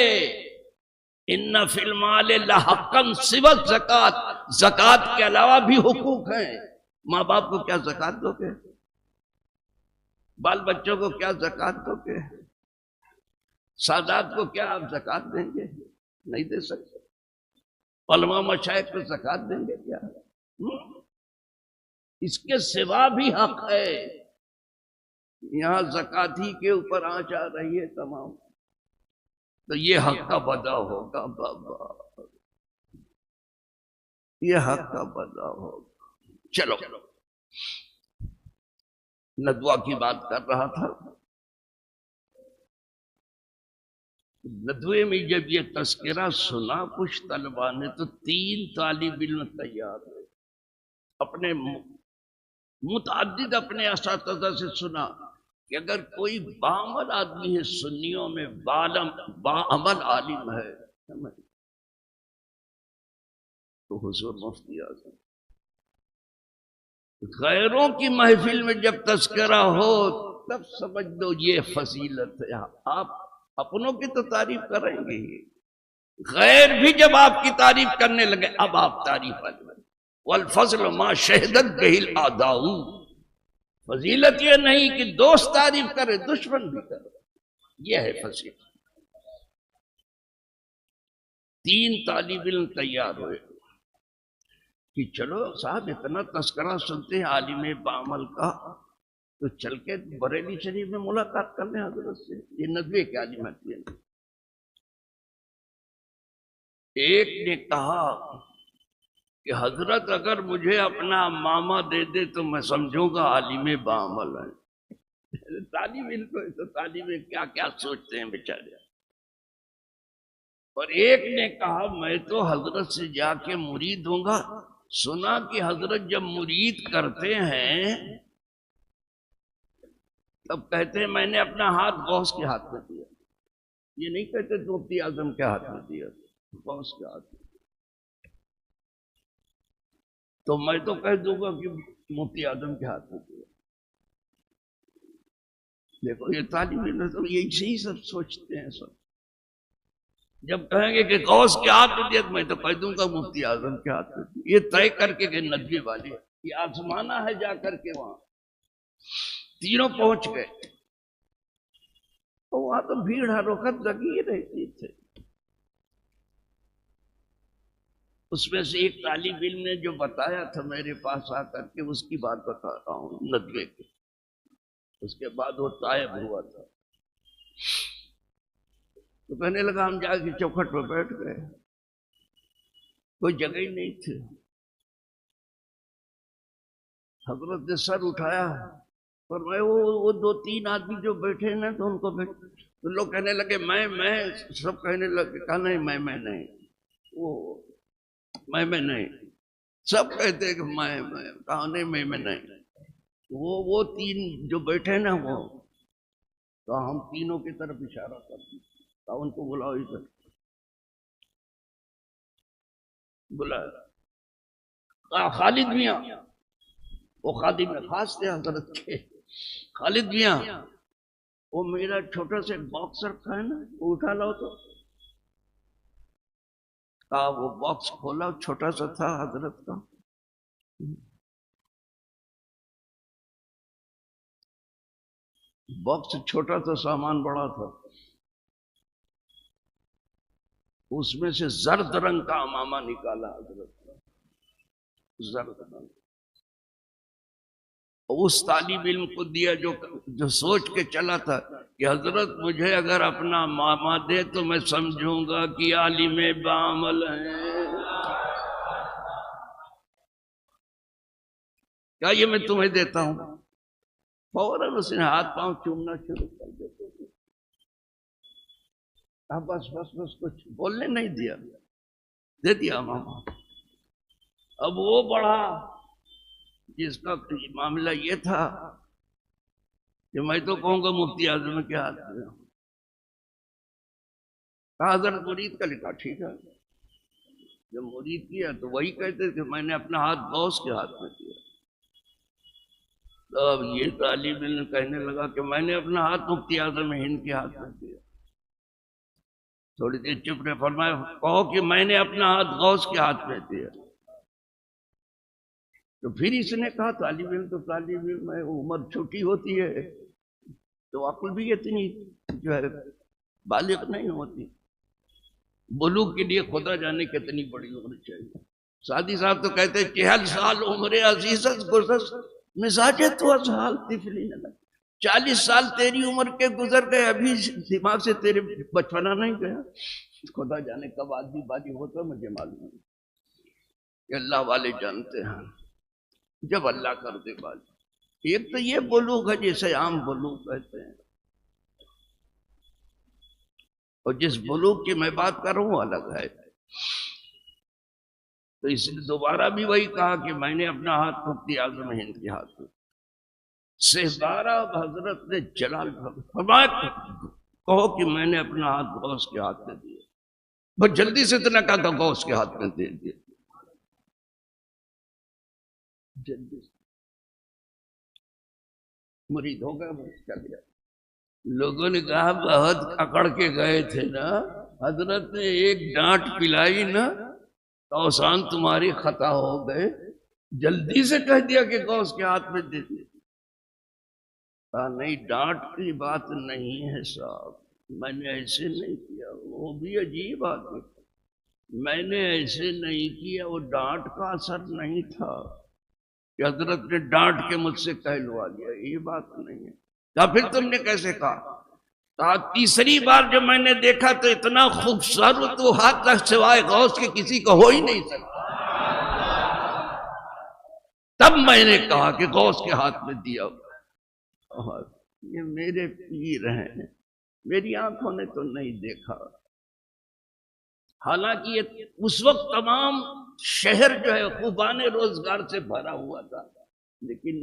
ان فی المال لحقا سوی الزکوٰۃ، زکوٰۃ کے علاوہ بھی حقوق ہیں، ماں باپ کو کیا زکوٰۃ دو گے؟ بال بچوں کو کیا زکوٰۃ دو گے؟ سادات کو کیا آپ زکوٰۃ دیں گے؟ نہیں دے سکتے۔ علماء مشائخ کو زکوٰۃ دیں گے کیا؟ اس کے سوا بھی حق ہے، یہاں زکوٰۃ ہی کے اوپر آنچ آ رہی ہے تمام، تو یہ حق کا بدا ہوگا بابا، یہ حق کا بدا ہوگا۔ چلو ندوہ کی بات کر رہا تھا، ندوے میں جب یہ تذکرہ سنا کچھ طلباء نے تو 3 طالب علم تیار ہوئے، اپنے متعدد اپنے اساتذہ سے سنا کہ اگر کوئی باعمل آدمی ہے سنیوں میں، باعمل عالم ہے، حضور مفتی اعظم، غیروں کی محفل میں جب تذکرہ ہو تب سمجھ دو یہ فضیلت ہے. آپ اپنوں کی تو تعریف کریں گے ہی، غیر بھی جب آپ کی تعریف کرنے لگے اب آپ تعریف آ جائیں. والفضل ما شہدت بہ الاعداء، فضیلت یہ نہیں کہ دوست تعریف کرے دشمن بھی کرے، یہ ہے فضیلت. 3 طالب علم تیار ہوئے کہ چلو صاحب اتنا تذکرہ سنتے ہیں عالم بعمل کا، تو چل کے بریلی شریف میں ملاقات کر لیں حضرت سے. یہ ندوے کے عالم ہیں. ایک نے کہا کہ حضرت اگر مجھے اپنا ماما دے دے تو میں سمجھوں گا عالم بعمل ہے. طالب علم تو طالب علم کیا کیا سوچتے ہیں بیچارے. اور ایک نے کہا میں تو حضرت سے جا کے مرید ہوں گا. سنا کہ حضرت جب مرید کرتے ہیں تب کہتے ہیں میں نے اپنا ہاتھ غوث کے ہاتھ میں دیا. یہ نہیں کہتے مفتی اعظم کے ہاتھ میں دیا، غوث کے ہاتھ میں. تو میں تو کہہ دوں گا کہ مفتی اعظم کے ہاتھ میں دیا. دیکھو یہ طالب علم تو یہی سب سوچتے ہیں. سب جب کہیں گے کہ غوث کے ہاتھ میں دیا میں تو کہہ دوں گا مفتی اعظم کے ہاتھ میں دیا. یہ طے کر کے کہ ندوے والے یہ آزمانا ہے جا کر کے وہاں. تینوں پہنچ گئے تو وہاں تو بھیڑ ہر وقت لگی رہتی تھے. اس میں سے ایک طالب علم نے جو بتایا تھا میرے پاس آ کر کے اس کی بات بتا رہا ہوں ندوے کی. اس کے بعد وہ طائب ہوا تھا تو کہنے لگا ہم جا کے چوکھٹ پہ بیٹھ گئے، کوئی جگہ ہی نہیں تھی. حضرت نے سر اٹھایا اور میں وہ 2-3 آدمی جو بیٹھے نا تو ان کو تو لوگ کہنے لگے میں سب کہنے لگے. کہا نہیں میں نہیں، وہ میں نہیں. سب کہتے ہیں کہ میں کہا نہیں میں نہیں. وہ 3 جو بیٹھے نا وہ تو ہم تینوں کی طرف اشارہ کرتے ان کو بلاؤ. ادھر بلایا خالد میاں، وہ خادم خاص تھے حضرت کے. خالد میاں وہ میرا چھوٹا سا باکس رکھا ہے نا وہ اٹھا لاؤ. تو کہا وہ باکس کھولا، چھوٹا سا تھا حضرت کا. باکس چھوٹا تھا سامان بڑا تھا. اس میں سے زرد رنگ کا امامہ نکالا حضرت کا، زرد رنگ. اس طالب علم کو دیا جو سوچ کے چلا تھا کہ حضرت مجھے اگر اپنا ماما دے تو میں سمجھوں گا کہ عالم بعمل ہیں. کیا یہ میں تمہیں دیتا ہوں؟ فوراً اس نے ہاتھ پاؤں چومنا شروع کر دیا. بس کچھ بولنے نہیں دیا، دے دیا ماما. اب وہ بڑھا جس کا معاملہ یہ تھا کہ میں تو کہوں گا مفتی اعظم کے ہاتھ میں. کہا حضرت مرید کا لکھا ٹھیک ہے. جب مرید کیا تو وہی کہتے کہ میں نے اپنا ہاتھ غوث کے ہاتھ میں دیا. تو اب یہ طالب علم کہنے لگا کہ میں نے اپنا ہاتھ مفتی اعظم ہند کے ہاتھ میں دیا. تھوڑی دیر چپ نے فرمایا کہو کہ میں نے اپنا ہاتھ غوث کے ہاتھ میں دیا. تو پھر اس نے کہا طالب علم تو طالب علم ہے، عمر چھوٹی ہوتی ہے تو عقل بھی اتنی جو ہے بالغ نہیں ہوتی. بلوغ کے لیے خدا جانے کتنی بڑی عمر چاہیے. سادی صاحب تو کہتے 40 سال عمر عزیزت گزر مزاجت و ازحال طفلی نہ. 40 سال تیری عمر کے گزر گئے، ابھی دماغ سے تیرے بچپنا نہیں گیا. خدا جانے کب آدمی بالی ہوتا مجھے معلوم نہیں، کہ اللہ والے جانتے ہیں جب اللہ کر دے بالی. ایک تو یہ بلوغ ہے جسے عام بلوغ کہتے ہیں، اور جس بلوغ کی میں بات کر رہا ہوں الگ ہے. تو اس نے دوبارہ بھی وہی کہا کہ میں نے اپنا ہاتھ مفتی اعظم ہند کے ہاتھ میں. سہبارہ حضرت نے جلال فرمایا کہو کہ میں نے اپنا ہاتھ غوث کے ہاتھ میں دیا. بس جلدی سے اتنا کہا کہ غوث کے ہاتھ میں دے دیا. جلدی سے مرید ہو گیا، بس چل گیا۔ لوگوں نے کہا بہت اکڑ کے گئے تھے نا، حضرت نے ایک ڈانٹ پلائی نا، اوسان تمہاری خطا ہو گئے، جلدی سے کہہ دیا کہ غوث کے ہاتھ میں دے دے۔ کہا نہیں، ڈانٹ کی بات نہیں ہے صاحب، میں نے ایسے نہیں کیا۔ وہ بھی عجیب آدمی، میں نے ایسے نہیں کیا، وہ ڈانٹ کا اثر نہیں تھا کہ حضرت نے ڈانٹ کے مجھ سے کہلوا دیا، یہ بات نہیں ہے۔ کہا پھر تم نے کیسے کہا؟ کہا تیسری بار جب میں نے دیکھا تو اتنا خوبصورت وہ ہاتھ تک سوائے غوث کے کسی کو ہو ہی نہیں سکتا، تب میں نے کہا کہ غوث کے ہاتھ میں دیا۔ اور یہ میرے پیر ہیں، میری آنکھوں نے تو نہیں دیکھا، حالانکہ یہ اس وقت تمام شہر جو ہے خوبان روزگار سے بھرا ہوا تھا، لیکن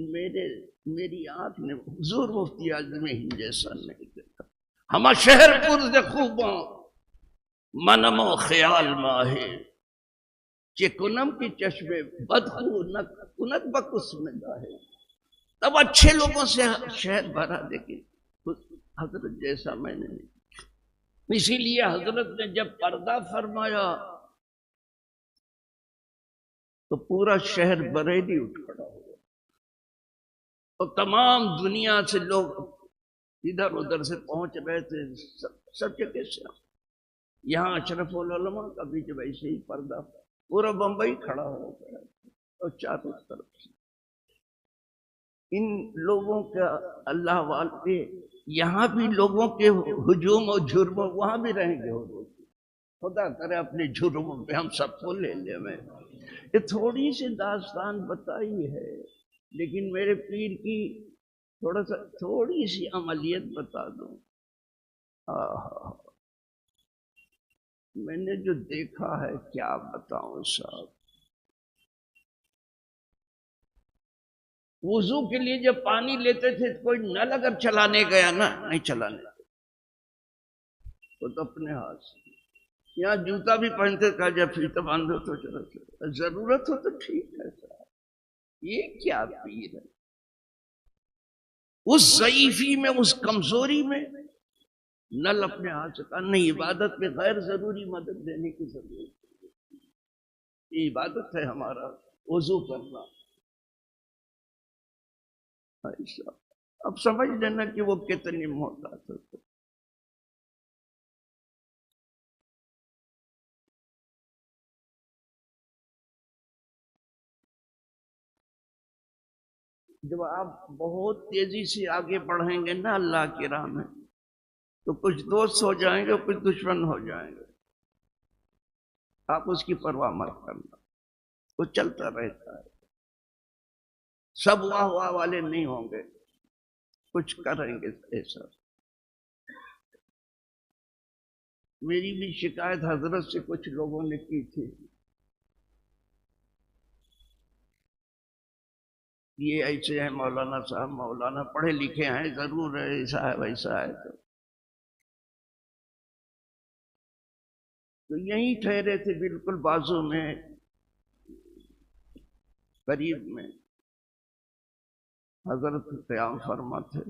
میری آنکھ نے حضور مفتی اعظم ہند جیسا نہیں دیکھا۔ ہما شہر پر سے خوباں منم و خیال ماہے، چہ کنم کی چشمے بدخو کنت بکس میں گاہے۔ تب اچھے لوگوں سے شہر بھرا، لیکن حضرت جیسا میں نے نہیں۔ اسی لیے حضرت نے جب پردہ فرمایا تو پورا شہر بریلی اٹھ کھڑا ہوا، اور تمام دنیا سے لوگ ادھر ادھر سے پہنچ رہے تھے، سب جگہ سے۔ یہاں اشرف العلماء کا بھی جب ایسے ہی پردہ، پورا بمبئی کھڑا ہو گیا، اور چاروں طرف سے ان لوگوں کا اللہ والے، یہاں بھی لوگوں کے ہجوم اور جرموں وہاں بھی رہیں گے، خدا کرے اپنے جرموں پہ ہم سب کو لے لے۔ میں یہ تھوڑی سی داستان بتائی ہے، لیکن میرے پیر کی تھوڑی سی عملیت بتا دوں۔ میں نے جو دیکھا ہے کیا بتاؤں صاحب۔ وضو کے لیے جب پانی لیتے تھے، کوئی نل اگر چلانے گیا نا، نہیں چلانے وہ تو اپنے ہاتھ سے، یہاں جوتا بھی پہنتے، کہا جب فیتا باندھو تو چلو، ضرورت ہو تو ٹھیک ہے صاحب۔ یہ کیا پیر ہے؟ اس ضعیفی میں، اس کمزوری میں نل اپنے ہاتھ سے، کہا نہیں، عبادت میں غیر ضروری مدد دینے کی ضرورت ہے، یہ عبادت ہے ہمارا وضو کرنا۔ اب سمجھ لینا کہ وہ کتنی محتاط ہوتے۔ جب آپ بہت تیزی سے آگے بڑھیں گے نا اللہ کی راہ میں، تو کچھ دوست ہو جائیں گے، کچھ دشمن ہو جائیں گے، آپ اس کی پرواہ مت کرنا، وہ چلتا رہتا ہے۔ سب واہ واہ والے نہیں ہوں گے، کچھ کریں گے ایسا۔ میری بھی شکایت حضرت سے کچھ لوگوں نے کی تھی، یہ ایسے ہیں مولانا صاحب، مولانا پڑھے لکھے ہیں ضرور ہے، ایسا ہے ویسا ہے، تو یہیں ٹھہرے تھے بالکل بازو میں، قریب میں حضرت قیام فرما تھے،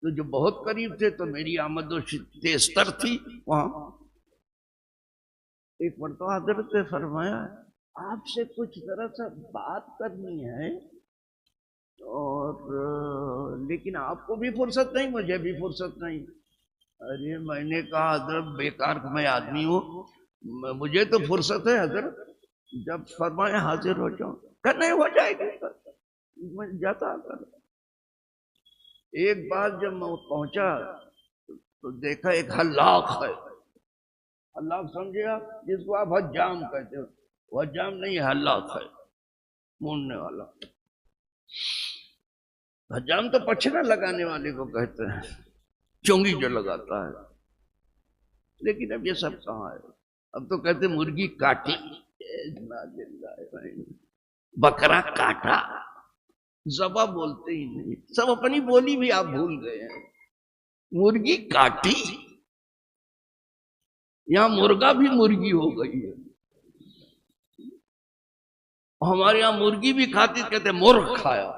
تو جو بہت قریب تھے تو میری آمد و تیزتر تھی وہاں۔ ایک مرتبہ حضرت نے فرمایا آپ سے کچھ ذرا سا بات کرنی ہے، اور لیکن آپ کو بھی فرصت نہیں، مجھے بھی فرصت نہیں۔ ارے میں نے کہا حضرت بیکار میں آدمی ہوں، مجھے تو فرصت ہے حضرت، جب فرمائے حاضر ہو جاؤں، کہ نہیں ہو جائے گا، میں جاتا کر۔ ایک بار جب میں پہنچا تو دیکھا ایک حلاق ہے، حلاق سمجھے آپ، جس کو آپ حجام کہتے ہو، وہ حجام نہیں ہے، حلاق ہے، موننے والا۔ حجام تو پچھنا لگانے والے کو کہتے ہیں، چونگی جو لگاتا ہے، لیکن اب یہ سب کہاں ہے، اب تو کہتے مرغی کاٹی، بکرا کاٹا، زبا بولتے ہی نہیں، سب اپنی بولی بھی آپ بھول گئے ہیں۔ مرغی کاٹی، یہاں مرغا بھی مرغی ہو گئی ہے۔ ہمارے یہاں مرغی بھی کھاتی، کہتے مرغ کھایا،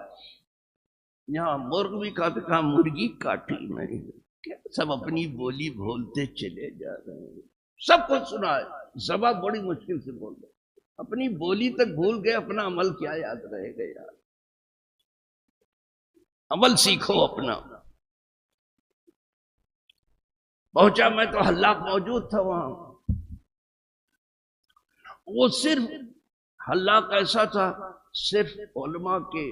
یہاں مرغ بھی کھاتے، کہاں مرغی کاٹی نہیں، کیا سب اپنی بولی بولتے چلے جا رہے ہیں، سب کو سنا ہے، زبان بڑی مشکل سے بول رہے، اپنی بولی تک بھول گئے، اپنا عمل کیا یاد رہے گا یار، عمل سیکھو اپنا۔ پہنچا میں تو حلاق موجود تھا وہاں، وہ صرف حلاق ایسا تھا، صرف علماء کے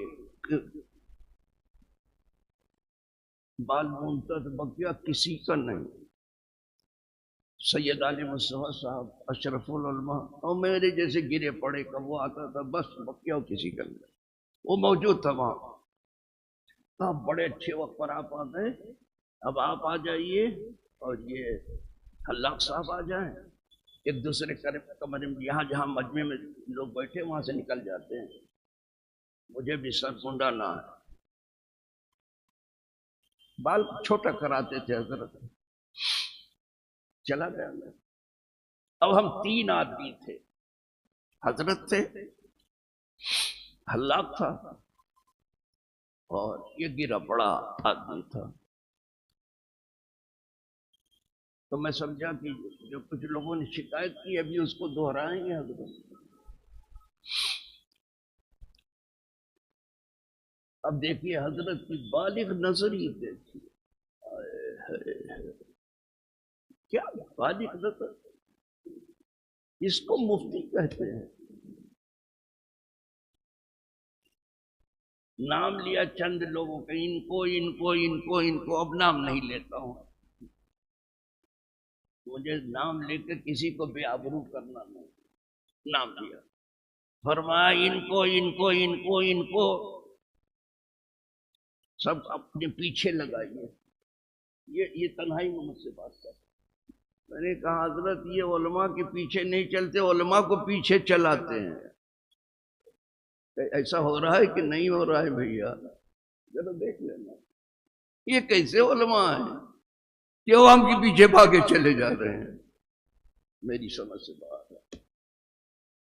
بال مونتا تھا، بقیہ کسی کا نہیں، سید علی مصطفیٰ صاحب اشرف العلماء اور میرے جیسے گرے پڑے کا وہ آتا تھا، بس بقیہ کسی کا نہیں، وہ موجود تھا وہاں۔ آپ بڑے اچھے وقت پر آپ آ گئے، اب آپ آ جائیے اور یہ حلاق صاحب آ جائیں، ایک دوسرے کمرے میں، یہاں جہاں مجمع میں لوگ بیٹھے وہاں سے نکل جاتے ہیں، مجھے بھی سر منڈانا ہے، بال چھوٹا کراتے تھے حضرت، چلا گیا میں۔ اب ہم 3 آدمی تھے، حضرت تھے، حلاق تھا اور یہ گرا پڑا آدمی تھا۔ تو میں سمجھا کہ جو کچھ لوگوں نے شکایت کی ابھی اس کو دہرائیں گے حضرت۔ اب دیکھیے حضرت کی بالغ نظر ہی دیکھیے، کیا بالغ نظر، اس کو مفتی کہتے ہیں۔ نام لیا چند لوگوں کا، ان کو اب نام نہیں لیتا ہوں، مجھے نام لے کر کسی کو بے آبرو کرنا نہیں، نام لیا، فرمایا ان کو سب اپنے پیچھے لگائیے، یہ تنہائی میں مجھ سے بات کر، میں نے کہا حضرت یہ علماء کے پیچھے نہیں چلتے، علماء کو پیچھے چلاتے ہیں، ایسا ہو رہا ہے کہ نہیں ہو رہا ہے بھیا، ذرا دیکھ لینا، یہ کیسے علماء ہیں کہ عوام کے پیچھے بھاگے چلے جا رہے ہیں، میری سمجھ سے باہر ہے،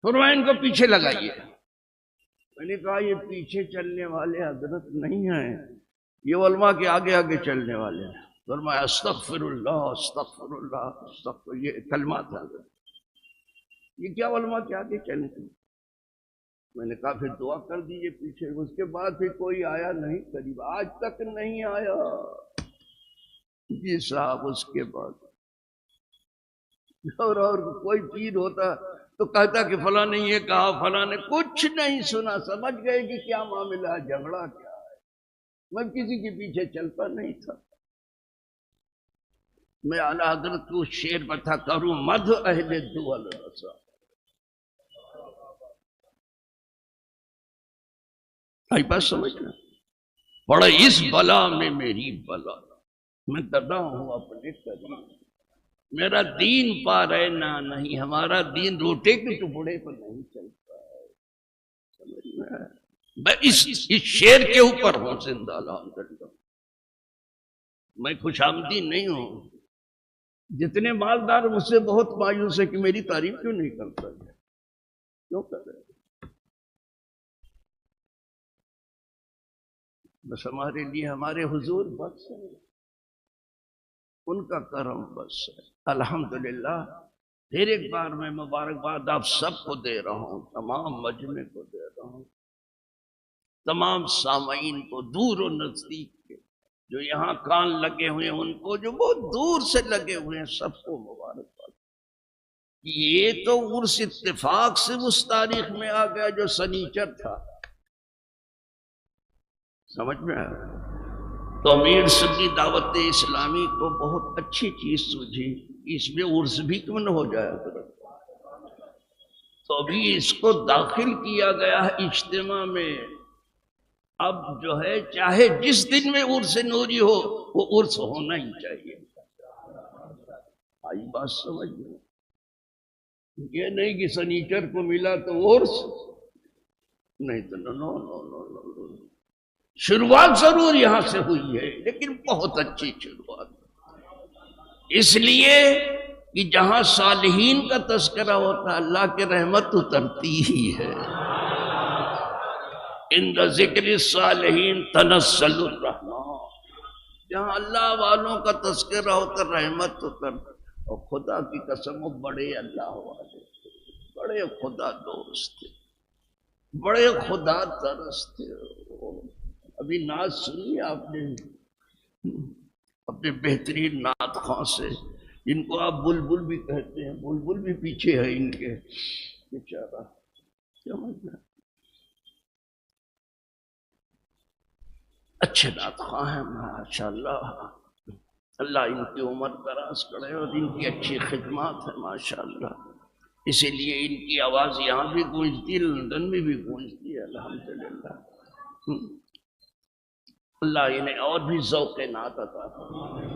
فرمایا ان کو پیچھے لگائیے۔ میں نے کہا یہ پیچھے چلنے والے حضرت نہیں ہیں، یہ علماء کے آگے آگے چلنے والے ہیں۔ فرمایا استغفر اللہ استغفر اللہ استغفر، یہ کلمات ہیں حضرت، یہ کیا علماء کے آگے چلنے تھے؟ میں نے کہا پھر دعا کر دیجئے پیچھے، اس کے بعد پھر کوئی آیا نہیں قریب، آج تک نہیں آیا جی صاحب، اس کے بعد اور کوئی پیر ہوتا تو کہتا کہ فلاں نے یہ کہا، فلاں نے کچھ نہیں سنا، سمجھ گئے کہ کیا معاملہ ہے، جھگڑا کیا ہے، میں کسی کے پیچھے چلتا نہیں تھا۔ میں اعلیٰ حضرت کو شعر بتا کروں، مدح اہل دول رسا، آئی بات سمجھنا، پڑا اس بلا میں میری بلا، میں دبا ہوں اپنے قریب، میرا دین پا رہنا نہیں، ہمارا دین روٹے کے ٹکڑے پر نہیں چلتا ہے، سمجھنا ہے، میں اس شعر کے اوپر ہوں زندہ الحمدللہ، میں خوش آمدی نہیں ہوں، جتنے مالدار مجھ سے بہت مایوس ہے کہ میری تعریف کیوں نہیں کرتا ہے، کیوں کر رہے؟ بس ہمارے لیے ہمارے حضور بس ہے، ان کا کرم بس ہے، الحمدللہ۔ پھر ایک بار میں مبارکباد آپ سب کو دے رہا ہوں، تمام مجمع کو دے رہا ہوں، تمام سامعین کو، دور و نزدیک کے، جو یہاں کان لگے ہوئے ہیں ان کو، جو بہت دور سے لگے ہوئے ہیں، سب کو مبارکباد۔ یہ تو عرس اتفاق سے اس تاریخ میں آ گیا جو سنیچر تھا، سمجھ میں آیا؟ تو امیر سنی دعوت اسلامی کو بہت اچھی چیز سوچی، اس میں عرس بھی کیوں نہ ہو جائے حضرت، تو ابھی اس کو داخل کیا گیا ہے اجتماع میں، اب جو ہے چاہے جس دن میں عرس نوری ہو وہ عرس ہونا ہی چاہیے، آئی بات سمجھ میں؟ یہ نہیں کہ سنیچر کو ملا تو عرس نہیں، تو نو نو نو نو نو، شروعات ضرور یہاں سے ہوئی ہے لیکن بہت اچھی شروعات، اس لیے کہ جہاں صالحین کا تذکرہ ہوتا ہے اللہ کی رحمت اترتی ہی ہے، عند ذکر الصالحین تنزل الرحمہ، جہاں اللہ والوں کا تذکرہ ہوتا رحمت ہوتا، اور خدا کی قسم وہ بڑے اللہ والے تھے، بڑے خدا دوست تھے، بڑے خدا ترس تھے۔ ابھی نعت سنی آپ نے اپنے بہترین نعت خواں سے، جن کو آپ بلبل بھی کہتے ہیں، بلبل بھی پیچھے ہے ان کے، بیچارہ سمجھنا، اچھے نعت خواں ہیں ماشاءاللہ، اللہ ان کی عمر دراز کرے، اور ان کی اچھی خدمات ہیں ماشاءاللہ، اسی لیے ان کی آواز یہاں بھی گونجتی ہے، لندن میں بھی گونجتی ہے الحمدللہ۔ اللہ انہیں اور بھی ذوق نعت عطا فرمائے،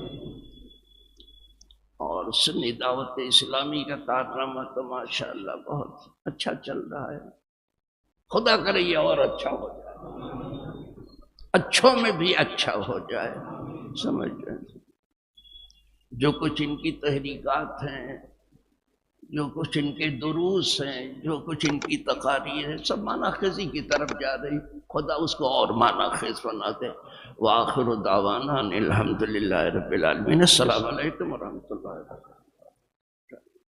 اور سنی دعوت اسلامی کا کارنامہ تو ماشاءاللہ بہت اچھا چل رہا ہے، خدا کرے یہ اور اچھا ہو جائے، اچھوں میں بھی اچھا ہو جائے، سمجھ جائیں۔ جو کچھ ان کی تحریکات ہیں، جو کچھ ان کے دروس ہیں، جو کچھ ان کی تقاریر ہے، سب معنی خیزی کی طرف جا رہی، خدا اس کو اور معنی خیز بنا دے۔ وآخر دعوانا الحمدللہ رب العالمین۔ السلام علیکم ورحمۃ اللہ وبرکاتہ۔